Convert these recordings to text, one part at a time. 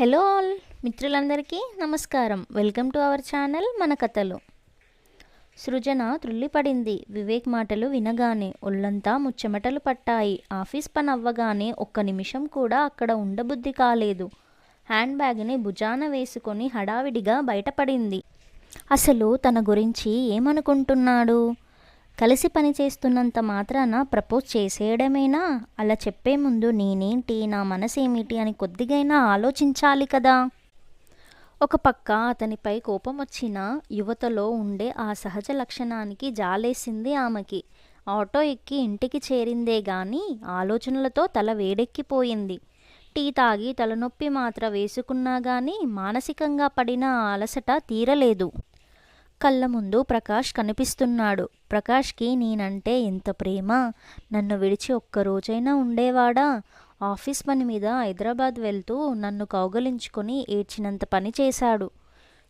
Hello all మిత్రులందరికీ నమస్కారం. Welcome to our channel మన కథలు. సృజన త్రుళ్ళిపడింది. వివేక్ మాటలు వినగానే ఒళ్ళంతా ముచ్చెమటలు పట్టాయి. ఆఫీస్ పని అవ్వగానే ఒక్క నిమిషం కూడా అక్కడ ఉండబుద్ధి కాలేదు. హ్యాండ్ బ్యాగ్ని భుజాన వేసుకొని హడావిడిగా బయటపడింది. అసలు తన గురించి ఏమనుకుంటున్నాడు? కలిసి పనిచేస్తున్నంత మాత్రాన ప్రపోజ్ చేసేయడమేనా? అలా చెప్పే ముందు నేనేంటి, నా మనసేమిటి అని కొద్దిగైనా ఆలోచించాలి కదా. ఒక పక్క అతనిపై కోపం వచ్చినా యువతలో ఉండే ఆ సహజ లక్షణానికి జాలేసింది ఆమెకి. ఆటో ఎక్కి ఇంటికి చేరిందే గాని ఆలోచనలతో తల వేడెక్కిపోయింది. టీ తాగి తలనొప్పి మాత్ర వేసుకున్నా గాని మానసికంగా పడిన అలసట తీరలేదు. కళ్ళ ముందు ప్రకాష్ కనిపిస్తున్నాడు. ప్రకాష్కి నేనంటే ఎంత ప్రేమ! నన్ను విడిచి ఒక్కరోజైనా ఉండేవాడా? ఆఫీస్ పని మీద హైదరాబాద్ వెళ్తూ నన్ను కౌగలించుకొని ఏడ్చినంత పని చేశాడు.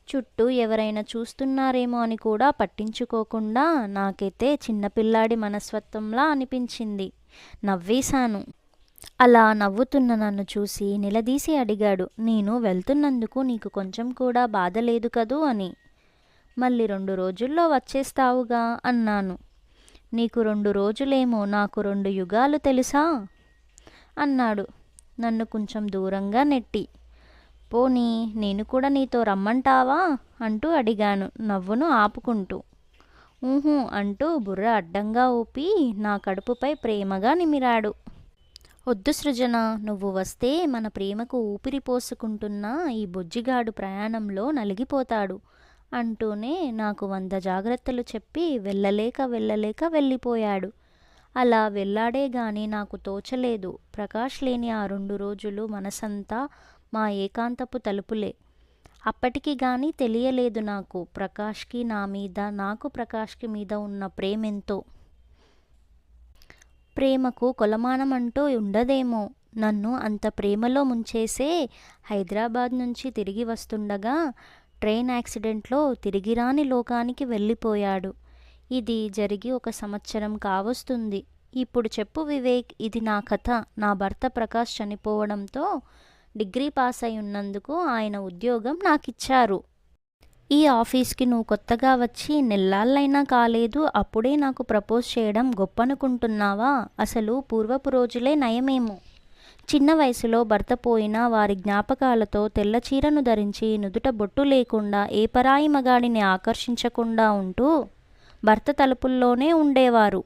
చుట్టూ ఎవరైనా చూస్తున్నారేమో అని కూడా పట్టించుకోకుండా నాకైతే చిన్నపిల్లాడి మనస్తత్వంలా అనిపించింది. నవ్వేశాను. అలా నవ్వుతున్న నన్ను చూసి నిలదీసి అడిగాడు, నేను వెళ్తున్నందుకు నీకు కొంచెం కూడా బాధ లేదు కదూ అని. మళ్ళీ 2 రోజుల్లో వచ్చేస్తావుగా అన్నాను. నీకు 2 రోజులేమో, నాకు 2 యుగాలు తెలుసా అన్నాడు నన్ను కొంచెం దూరంగా నెట్టి. పోనీ నేను కూడా నీతో రమ్మంటావా అంటూ అడిగాను నవ్వును ఆపుకుంటూ. ఊహూ అంటూ బుర్ర అడ్డంగా ఊపి నా కడుపుపై ప్రేమగా నిమిరాడు. వద్దు సృజన, నువ్వు వస్తే మన ప్రేమకు ఊపిరి పోసుకుంటున్న ఈ బొజ్జిగాడు ప్రయాణంలో నలిగిపోతాడు అంటూనే నాకు 100 జాగ్రత్తలు చెప్పి వెళ్ళలేక వెళ్ళిపోయాడు. అలా వెళ్ళాడే గాని నాకు తోచలేదు. ప్రకాష్ లేని ఆ 2 రోజులు మనసంతా మా ఏకాంతపు తలుపులే. అప్పటికి గాని తెలియలేదు నాకు ప్రకాష్కి నా మీద, నాకు ప్రకాష్కి మీద ఉన్న ప్రేమెంతో. ప్రేమకు కొలమానం అంటూ ఉండదేమో. నన్ను అంత ప్రేమలో ముంచేసే హైదరాబాద్ నుంచి తిరిగి వస్తుండగా ట్రైన్ యాక్సిడెంట్లో తిరిగిరాని లోకానికి వెళ్ళిపోయాడు. ఇది జరిగి 1 సంవత్సరం కావస్తుంది. ఇప్పుడు చెప్పు వివేక్, ఇది నా కథ. నా భర్త ప్రకాష్ చనిపోవడంతో డిగ్రీ పాస్ అయి ఉన్నందుకు ఆయన ఉద్యోగం నాకిచ్చారు. ఈ ఆఫీస్కి నువ్వు కొత్తగా వచ్చి నెల్లాళ్ళైనా కాలేదు, అప్పుడే నాకు ప్రపోజ్ చేయడం గొప్పనుకుంటున్నావా? అసలు పూర్వపు రోజులే నయమేమో. చిన్న వయసులో భర్త పోయినా వారి జ్ఞాపకాలతో తెల్ల చీరను ధరించి నుదుట బొట్టు లేకుండా ఏ పరాయి మగాడిని ఆకర్షించకుండా ఉంటూ భర్త తలుపుల్లోనే ఉండేవారు.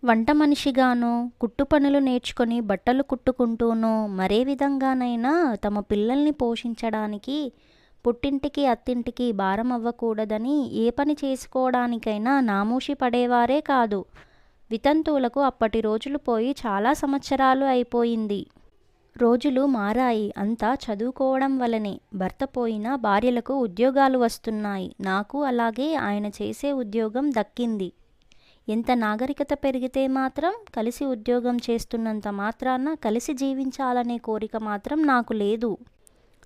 వంట మనిషిగానో, కుట్టు పనులు నేర్చుకొని బట్టలు కుట్టుకుంటూనో, మరే విధంగానైనా తమ పిల్లల్ని పోషించడానికి పుట్టింటికి అత్తింటికి భారం అవ్వకూడదని ఏ పని చేసుకోవడానికైనా నామూషి పడేవారే కాదు. వితంతువులకు అప్పటి రోజులు పోయి చాలా సంవత్సరాలు అయిపోయింది. రోజులు మారాయి. అంతా చదువుకోవడం వలనే. భర్త పోయినా భార్యలకు ఉద్యోగాలు వస్తున్నాయి. నాకు అలాగే ఆయన చేసే ఉద్యోగం దక్కింది. ఎంత నాగరికత పెరిగితే మాత్రం కలిసి ఉద్యోగం చేస్తున్నంత మాత్రాన కలిసి జీవించాలనే కోరిక మాత్రం నాకు లేదు.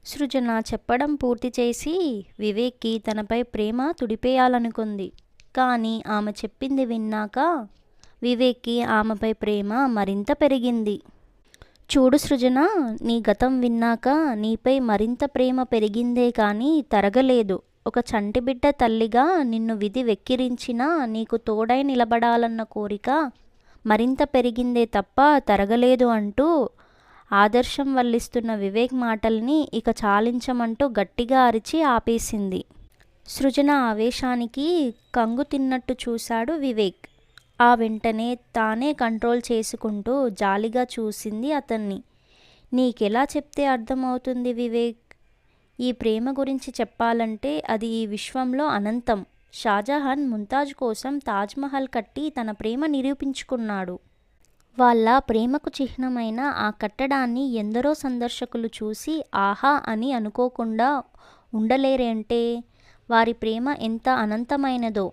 సృజన చెప్పడం పూర్తి చేసి వివేక్కి తనపై ప్రేమ తుడిపేయాలనుకుంది. కానీ ఆమె చెప్పింది విన్నాక వివేక్కి ఆమెపై ప్రేమ మరింత పెరిగింది. చూడు సృజన, నీ గతం విన్నాక నీపై మరింత ప్రేమ పెరిగిందే కానీ తరగలేదు. ఒక చంటిబిడ్డ తల్లిగా నిన్ను విధి వెక్కిరించినా నీకు తోడై నిలబడాలన్న కోరిక మరింత పెరిగిందే తప్ప తరగలేదు అంటూ ఆదర్శం వల్లిస్తున్న వివేక్ మాటల్ని ఇక చాలించమంటూ గట్టిగా అరిచి ఆపేసింది. సృజన ఆవేశానికి కంగు తిన్నట్టు చూశాడు వివేక్. ఆ వెంటనే తానే కంట్రోల్ చేసుకుంటూ జాలిగా చూసింది అతన్ని. నీకెలా చెప్తే అర్థమవుతుంది వివేక్? ఈ ప్రేమ గురించి చెప్పాలంటే అది ఈ విశ్వంలో అనంతం. షాజహాన్ ముంతాజ్ కోసం తాజ్మహల్ కట్టి తన ప్రేమ నిరూపించుకున్నాడు. వాళ్ళ ప్రేమకు చిహ్నమైన ఆ కట్టడాన్ని ఎందరో సందర్శకులు చూసి ఆహా అని అనుకోకుండా ఉండలేరంటే వారి ప్రేమ ఎంత అనంతమైనదో.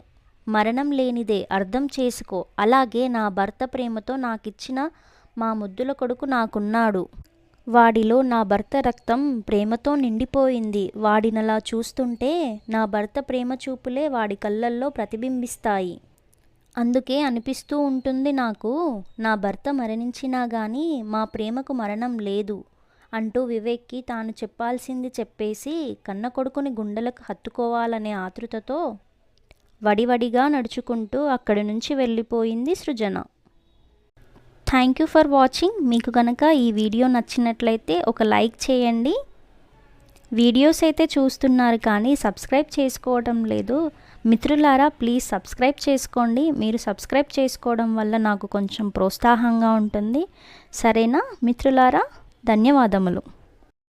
మరణం లేనిదే, అర్థం చేసుకో. అలాగే నా భర్త ప్రేమతో నాకిచ్చిన మా ముద్దుల కొడుకు నాకున్నాడు. వాడిలో నా భర్త రక్తం ప్రేమతో నిండిపోయింది. వాడినలా చూస్తుంటే నా భర్త ప్రేమ చూపులే వాడి కళ్ళల్లో ప్రతిబింబిస్తాయి. అందుకే అనిపిస్తూ ఉంటుంది నాకు, నా భర్త మరణించినా గానీ మా ప్రేమకు మరణం లేదు. అంటూ వివేక్కి తాను చెప్పాల్సింది చెప్పేసి కన్న కొడుకుని గుండెలకు హత్తుకోవాలనే ఆతృతతో వడివడిగా నడుచుకుంటూ అక్కడి నుంచి వెళ్ళిపోయింది Srujana. Thank you for watching. మీకు కనుక ఈ వీడియో నచ్చినట్లయితే ఒక లైక్ చేయండి. వీడియోస్ అయితే చూస్తున్నారు కానీ సబ్స్క్రైబ్ చేసుకోవడం లేదు. మిత్రులారా, ప్లీజ్ సబ్స్క్రైబ్ చేసుకోండి. మీరు సబ్స్క్రైబ్ చేసుకోవడం వల్ల నాకు కొంచెం ప్రోత్సాహంగా ఉంటుంది. సరేనా మిత్రులారా? ధన్యవాదములు.